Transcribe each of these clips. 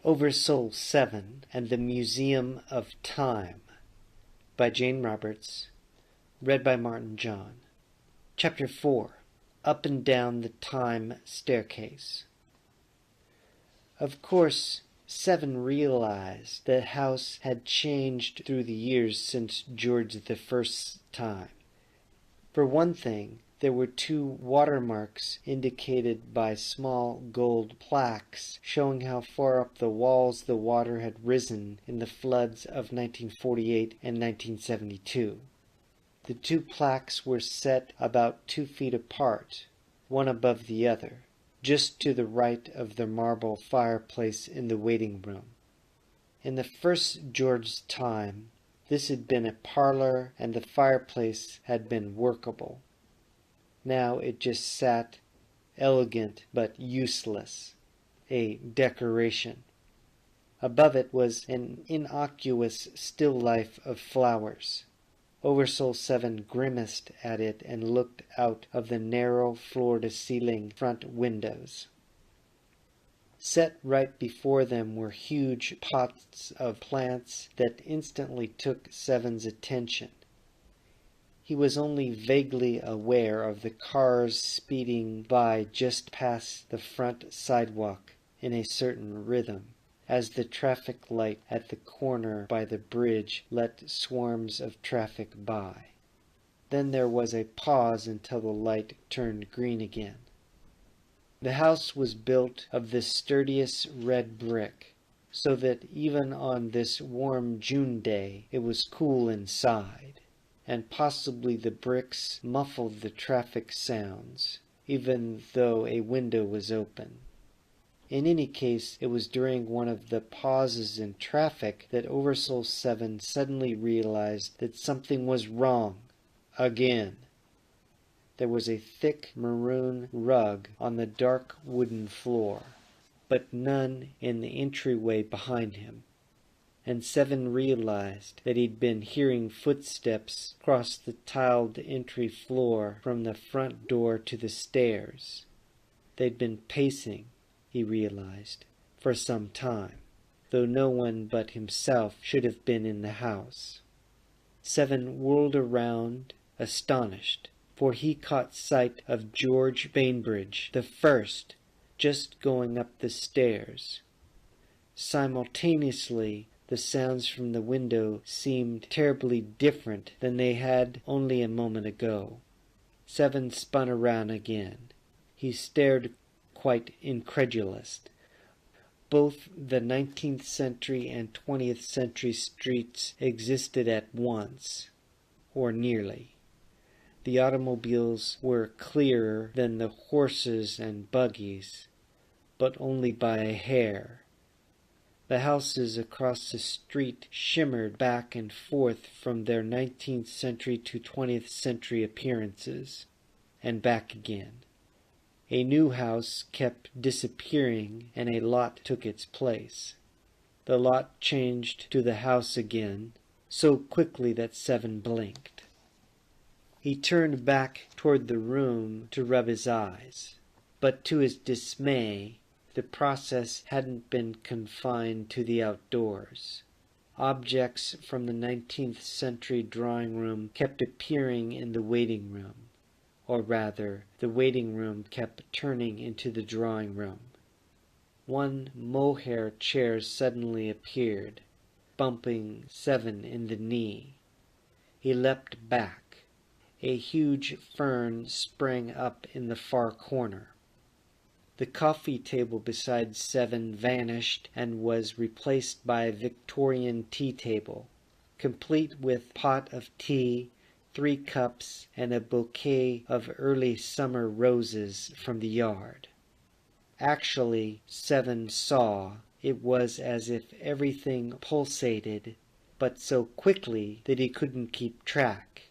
OverSoul 7 and the Museum of Time by Jane Roberts. Read by Martin John. Chapter 4. Up and Down the Time Staircase. Of course, Seven realized the house had changed through the years since George I's time. For one thing, there were 2 watermarks indicated by small gold plaques showing how far up the walls the water had risen in the floods of 1948 and 1972. The 2 plaques were set about 2 feet apart, one above the other, just to the right of the marble fireplace in the waiting room. In the first George's time, this had been a parlor and the fireplace had been workable. Now it just sat, elegant but useless, a decoration. Above it was an innocuous still life of flowers. OverSoul 7 grimaced at it and looked out of the narrow floor-to-ceiling front windows. Set right before them were huge pots of plants that instantly took Seven's attention. He was only vaguely aware of the cars speeding by just past the front sidewalk in a certain rhythm, as the traffic light at the corner by the bridge let swarms of traffic by. Then there was a pause until the light turned green again. The house was built of the sturdiest red brick, so that even on this warm June day it was cool inside, and possibly the bricks muffled the traffic sounds, even though a window was open. In any case, it was during one of the pauses in traffic that OverSoul 7 suddenly realized that something was wrong. Again. There was a thick maroon rug on the dark wooden floor, but none in the entryway behind him, and Seven realized that he'd been hearing footsteps cross the tiled entry floor from the front door to the stairs. They'd been pacing, he realized, for some time, though no one but himself should have been in the house. Seven whirled around, astonished, for he caught sight of George Bainbridge the First just going up the stairs. Simultaneously, the sounds from the window seemed terribly different than they had only a moment ago. Seven spun around again. He stared, quite incredulous. Both the 19th century and 20th century streets existed at once, or nearly. The automobiles were clearer than the horses and buggies, but only by a hair. The houses across the street shimmered back and forth from their 19th century to 20th century appearances, and back again. A new house kept disappearing, and a lot took its place. The lot changed to the house again, so quickly that Seven blinked. He turned back toward the room to rub his eyes, but to his dismay, the process hadn't been confined to the outdoors. Objects from the 19th century drawing room kept appearing in the waiting room. Or rather, the waiting room kept turning into the drawing room. One mohair chair suddenly appeared, bumping Seven in the knee. He leapt back. A huge fern sprang up in the far corner. The coffee table beside Seven vanished and was replaced by a Victorian tea table, complete with pot of tea, 3 cups, and a bouquet of early summer roses from the yard. Actually, Seven saw, it was as if everything pulsated, but so quickly that he couldn't keep track.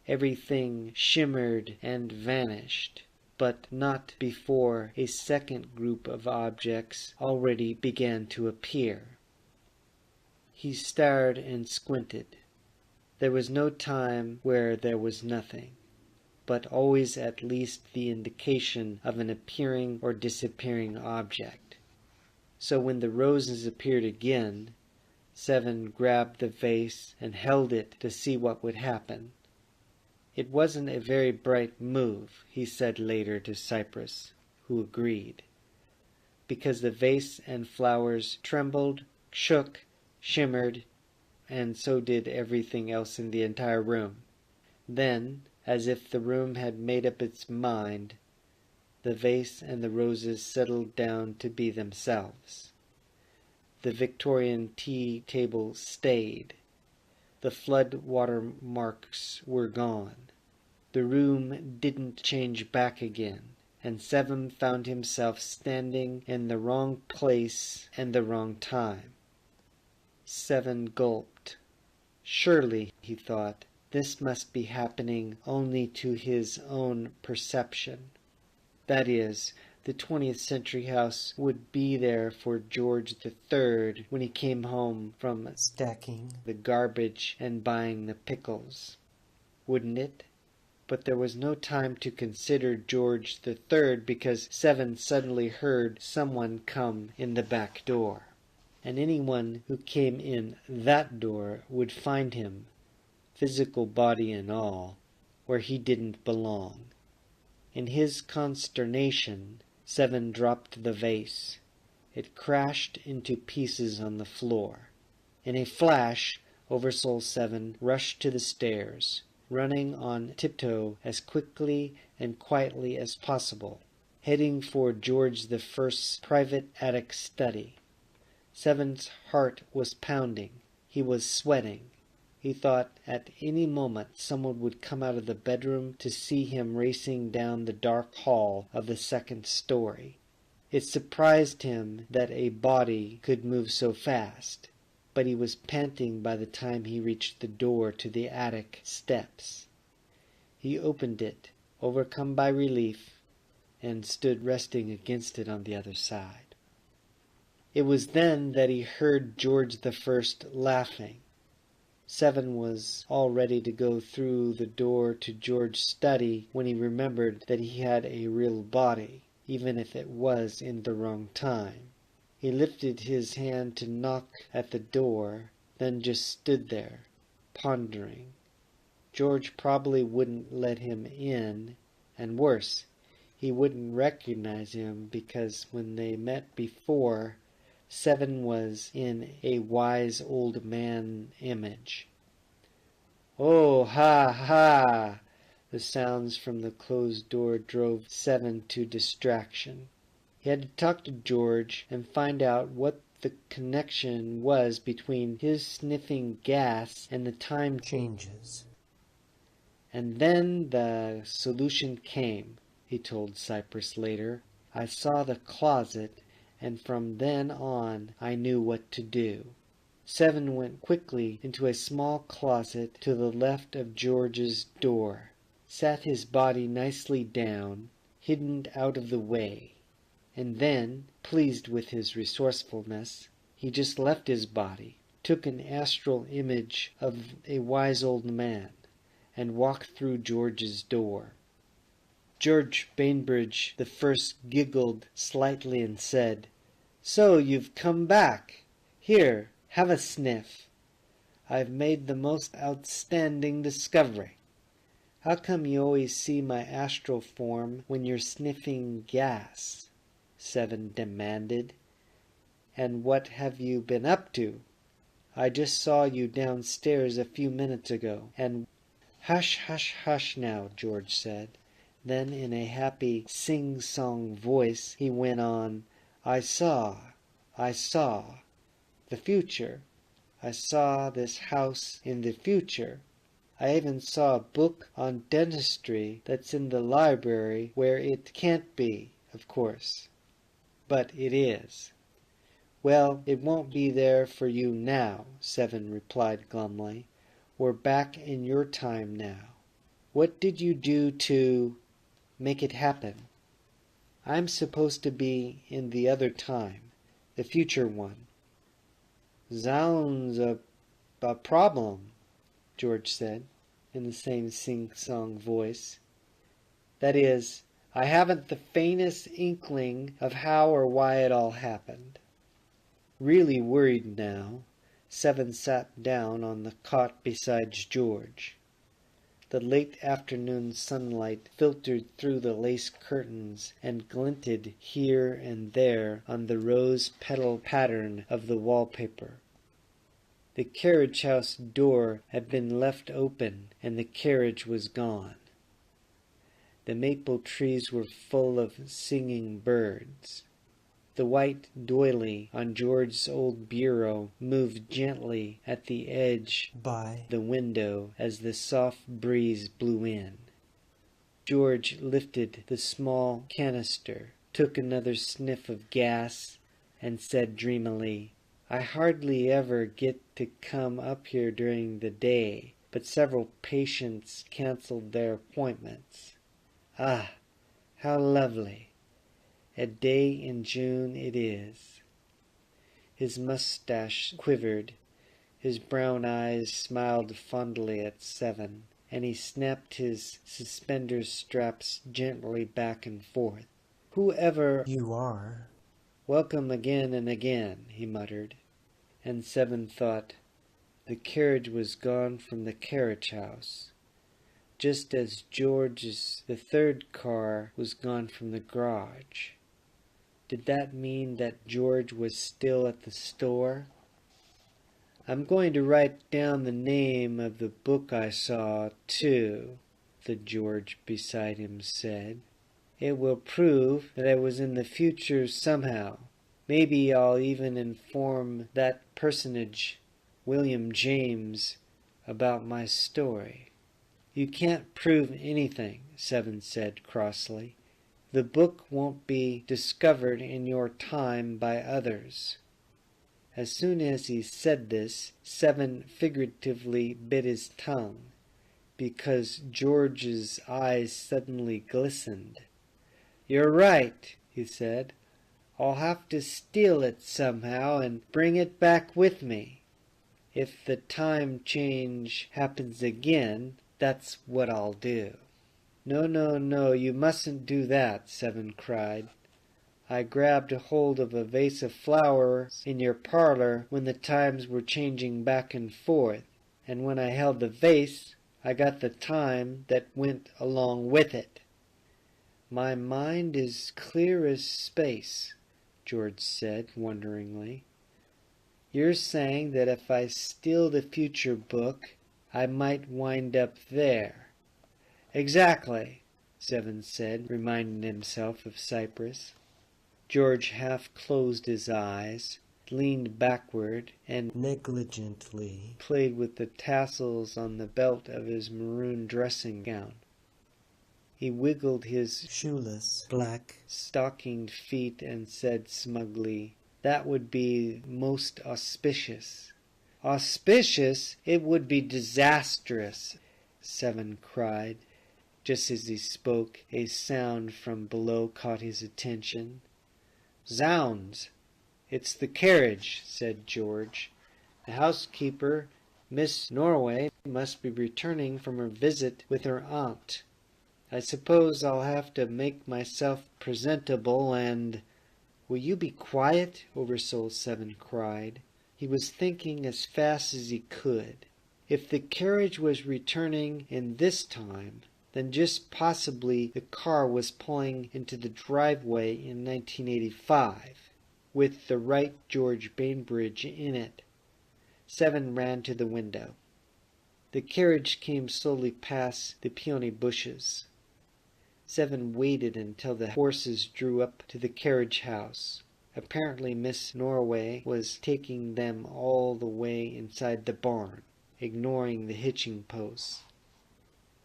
Everything shimmered and vanished, but not before a second group of objects already began to appear. He stared and squinted. There was no time where there was nothing, but always at least the indication of an appearing or disappearing object. So when the roses appeared again, 7 grabbed the vase and held it to see what would happen. It wasn't a very bright move, he said later to Cypress, who agreed, because the vase and flowers trembled, shook, shimmered, and so did everything else in the entire room. Then, as if the room had made up its mind, the vase and the roses settled down to be themselves. The Victorian tea table stayed. The flood watermarks were gone. The room didn't change back again, and 7 found himself standing in the wrong place and the wrong time. 7 gulped. Surely, he thought, this must be happening only to his own perception. That is, the 20th century house would be there for George III when he came home from stacking the garbage and buying the pickles. Wouldn't it? But there was no time to consider George III because 7 suddenly heard someone come in the back door. And anyone who came in that door would find him, physical body and all, where he didn't belong. In his consternation, 7 dropped the vase. It crashed into pieces on the floor. In a flash, OverSoul 7 rushed to the stairs, running on tiptoe as quickly and quietly as possible, heading for George I's private attic study. 7's heart was pounding. He was sweating. He thought at any moment someone would come out of the bedroom to see him racing down the dark hall of the 2nd story. It surprised him that a body could move so fast, but he was panting by the time he reached the door to the attic steps. He opened it, overcome by relief, and stood resting against it on the other side. It was then that he heard George I laughing. 7 was all ready to go through the door to George's study when he remembered that he had a real body, even if it was in the wrong time. He lifted his hand to knock at the door, then just stood there, pondering. George probably wouldn't let him in, and worse, he wouldn't recognize him because when they met before, 7 was in a wise old man image. "Oh, ha, ha!" The sounds from the closed door drove 7 to distraction. He had to talk to George and find out what the connection was between his sniffing gas and the time changes. And then the solution came, he told Cypress later. I saw the closet, and from then on I knew what to do. 7 went quickly into a small closet to the left of George's door, sat his body nicely down, hidden out of the way, and then, pleased with his resourcefulness, he just left his body, took an astral image of a wise old man, and walked through George's door. George Bainbridge I giggled slightly and said, "So you've come back. Here, have a sniff. I've made the most outstanding discovery." "How come you always see my astral form when you're sniffing gas?" 7 demanded. "And what have you been up to? I just saw you downstairs a few minutes ago, and—" "Hush, hush, hush now," George said. Then in a happy sing-song voice he went on, I saw the future. I saw this house in the future. I even saw a book on dentistry that's in the library where it can't be, of course. But it is." "Well, it won't be there for you now," 7 replied glumly. "We're back in your time now. What did you do to make it happen?" "I'm supposed to be in the other time, the future one." "Sounds a problem," George said, in the same sing-song voice. "That is, I haven't the faintest inkling of how or why it all happened. Really worried now, Seven sat down on the cot beside George. The late afternoon sunlight filtered through the lace curtains and glinted here and there on the rose petal pattern of the wallpaper. The carriage house door had been left open, and the carriage was gone. The maple trees were full of singing birds. The white doily on George's old bureau moved gently at the edge by the window as the soft breeze blew in. George lifted the small canister, took another sniff of gas, and said dreamily, "I hardly ever get to come up here during the day, but several patients canceled their appointments. Ah, how lovely! A day in June it is." His mustache quivered, his brown eyes smiled fondly at Seven, and he snapped his suspender straps gently back and forth. "Whoever you are, welcome again and again," he muttered. And Seven thought, the carriage was gone from the carriage house, just as George's the third car was gone from the garage. Did that mean that George was still at the store? "I'm going to write down the name of the book I saw, too," the George beside him said. "It will prove that I was in the future somehow. Maybe I'll even inform that personage, William James, about my story." "You can't prove anything," Seven said crossly. "The book won't be discovered in your time by others." As soon as he said this, Seven figuratively bit his tongue, because George's eyes suddenly glistened. "You're right," he said. "I'll have to steal it somehow and bring it back with me. If the time change happens again, that's what I'll do." No, you mustn't do that," Seven cried. "I grabbed hold of a vase of flowers in your parlor when the times were changing back and forth, and when I held the vase, I got the time that went along with it." "My mind is clear as space," George said wonderingly. "You're saying that if I steal the future book, I might wind up there." "Exactly," Seven said, reminding himself of Cyprus. George half closed his eyes, leaned backward, and negligently played with the tassels on the belt of his maroon dressing gown. He wiggled his shoeless, black, stockinged feet and said smugly, "That would be most auspicious." "Auspicious? It would be disastrous," Seven cried. Just as he spoke, a sound from below caught his attention. "Zounds! It's the carriage," said George. "The housekeeper, Miss Norway, must be returning from her visit with her aunt. I suppose I'll have to make myself presentable and—" "Will you be quiet?" OverSoul 7 cried. He was thinking as fast as he could. If the carriage was returning in this time, then just possibly the car was pulling into the driveway in 1985, with the right George Bainbridge in it. Seven ran to the window. The carriage came slowly past the peony bushes. Seven waited until the horses drew up to the carriage house. Apparently Miss Norway was taking them all the way inside the barn, ignoring the hitching posts.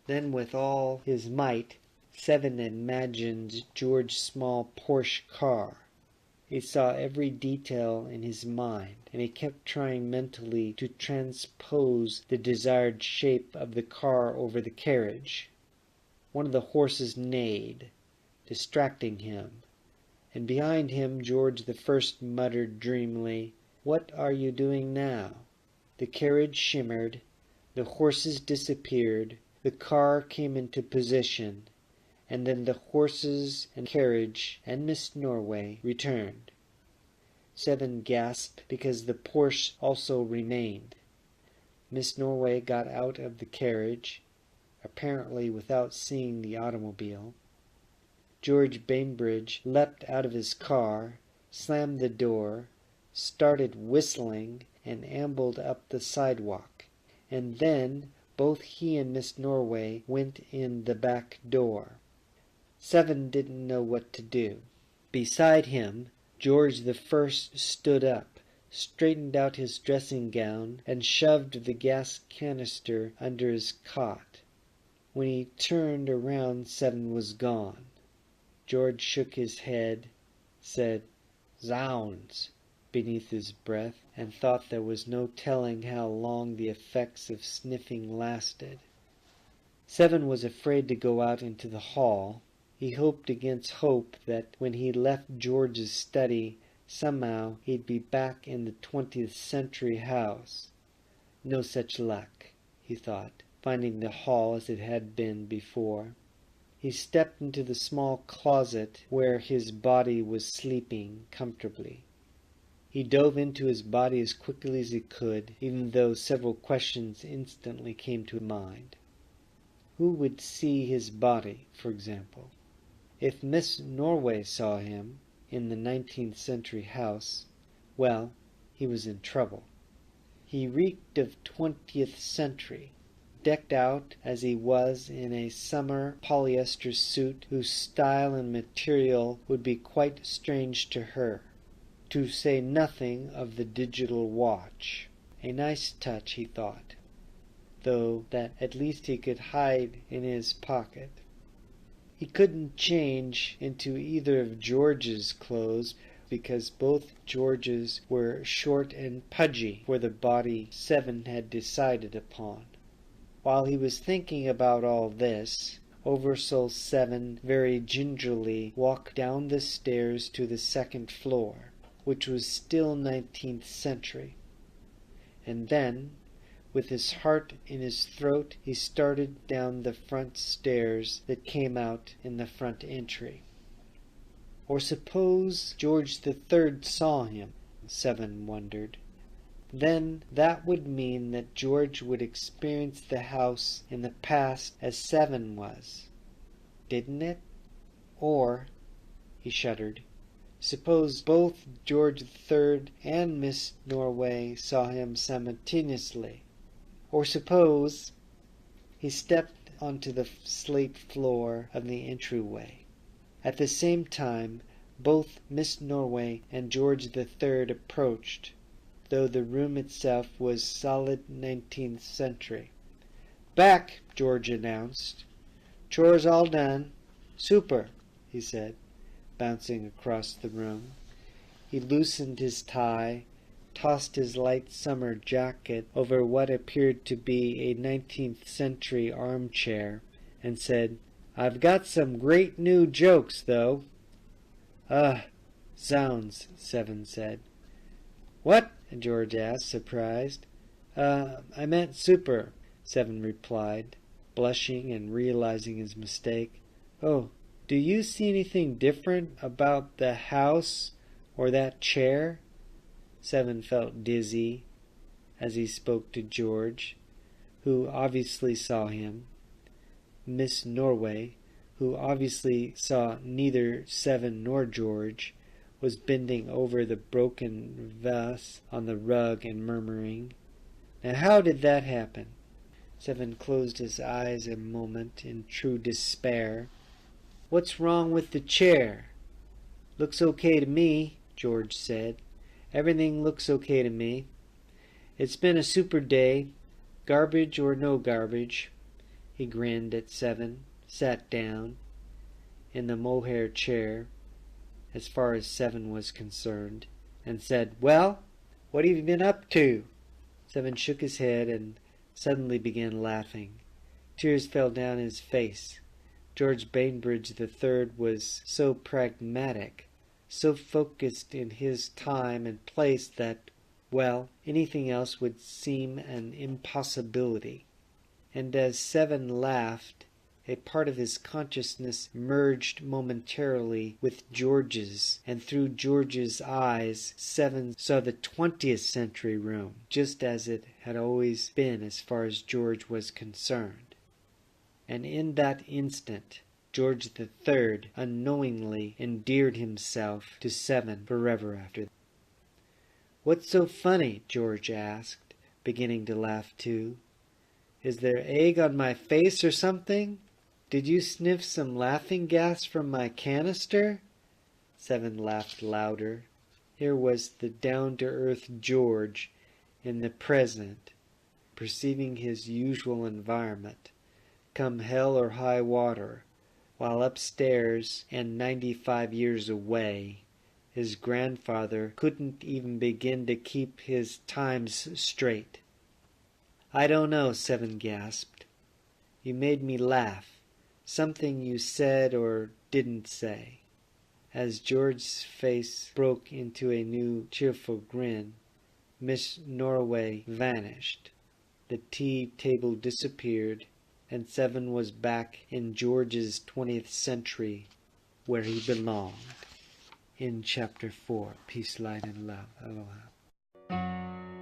Then with all his might, Seven imagined George's small Porsche car. He saw every detail in his mind, and he kept trying mentally to transpose the desired shape of the car over the carriage. One of the horses neighed, distracting him, and behind him George the First muttered dreamily, "What are you doing now?" The carriage shimmered, the horses disappeared, the car came into position, and then the horses and carriage and Miss Norway returned. Seven gasped because the Porsche also remained. Miss Norway got out of the carriage, apparently without seeing the automobile. George Bainbridge leapt out of his car, slammed the door, started whistling, and ambled up the sidewalk. And then both he and Miss Norway went in the back door. Seven didn't know what to do. Beside him, George the First stood up, straightened out his dressing gown, and shoved the gas canister under his cot. When he turned around, Seven was gone. George shook his head, said, "Zounds," beneath his breath, and thought there was no telling how long the effects of sniffing lasted. Seven was afraid to go out into the hall. He hoped against hope that when he left George's study, somehow he'd be back in the 20th century house. No such luck, he thought, finding the hall as it had been before. He stepped into the small closet where his body was sleeping comfortably. He dove into his body as quickly as he could, even though several questions instantly came to mind. Who would see his body, for example? If Miss Norway saw him in the 19th century house, well, he was in trouble. He reeked of 20th century, decked out as he was in a summer polyester suit whose style and material would be quite strange to her, to say nothing of the digital watch. A nice touch, he thought, though that at least he could hide in his pocket. He couldn't change into either of George's clothes because both George's were short and pudgy for the body Seven had decided upon. While he was thinking about all this, OverSoul 7 very gingerly walked down the stairs to the second floor, which was still 19th century. And then, with his heart in his throat, he started down the front stairs that came out in the front entry. Or suppose George the Third saw him, Seven wondered. Then that would mean that George would experience the house in the past as Seven was, didn't it? Or, he shuddered, suppose both George the Third and Miss Norway saw him simultaneously. Or suppose he stepped onto the slate floor of the entryway. At the same time, both Miss Norway and George the Third approached, though the room itself was solid 19th century. "Back," George announced. "Chores all done." "Super," he said, bouncing across the room. He loosened his tie, tossed his light summer jacket over what appeared to be a 19th century armchair, and said, "I've got some great new jokes, though." Zounds," Seven said. "What?" George asked, surprised. I meant super," Seven replied, blushing and realizing his mistake. "Oh, do you see anything different about the house or that chair?" Seven felt dizzy as he spoke to George, who obviously saw him. Miss Norway, who obviously saw neither Seven nor George, was bending over the broken vase on the rug and murmuring, "Now how did that happen?" Seven closed his eyes a moment in true despair. "What's wrong with the chair?" "Looks okay to me," George said. "Everything looks okay to me. It's been a super day, garbage or no garbage." He grinned at Seven, sat down in the mohair chair, as far as Seven was concerned, and said, "Well, what have you been up to?" Seven shook his head and suddenly began laughing. Tears fell down his face. George Bainbridge the Third was so pragmatic, so focused in his time and place that, well, anything else would seem an impossibility. And as Seven laughed, A part of his consciousness merged momentarily with George's, and through George's eyes, 7 saw the 20th century room, just as it had always been as far as George was concerned. And in that instant, George III unknowingly endeared himself to 7 forever after. "What's so funny?" George asked, beginning to laugh too. "Is there egg on my face or something? Did you sniff some laughing gas from my canister?" 7 laughed louder. Here was the down-to-earth George in the present, perceiving his usual environment, come hell or high water, while upstairs and 95 years away, his grandfather couldn't even begin to keep his times straight. "I don't know," 7 gasped. "You made me laugh. Something you said or didn't say." As George's face broke into a new cheerful grin, Miss Norway vanished. The tea table disappeared, and 7 was back in George's 20th century, where he belonged. In Chapter 4, Peace, Light, and Love. Aloha.